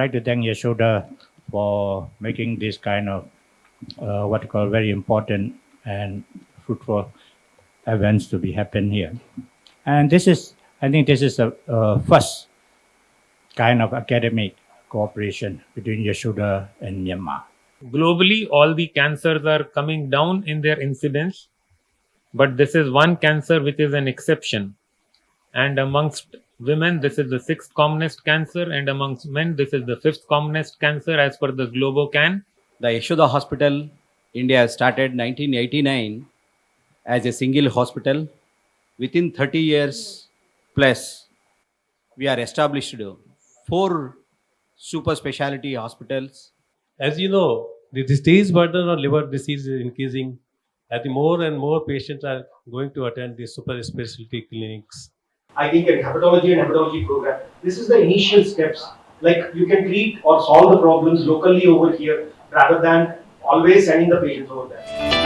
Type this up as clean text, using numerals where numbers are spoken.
like to thank Yashoda for making this kind of what you call very important and fruitful events to be happen here. And I think this is the first kind of academic cooperation between Yashoda and Myanmar. Globally, all the cancers are coming down in their incidence, but this is one cancer which is an exception. And amongst women, this is the sixth commonest cancer, and amongst men, this is the fifth commonest cancer as per the Globocan. The Yashoda Hospital, India started 1989 as a single hospital. Within 30 years plus, we are established 4 super specialty hospitals. As you know, the disease burden of liver disease is increasing. As the more and more patients are going to attend the super specialty clinics. I think a hepatology and hepatology program, this is the initial steps. Like you can treat or solve the problems locally over here rather than always sending the patients over there.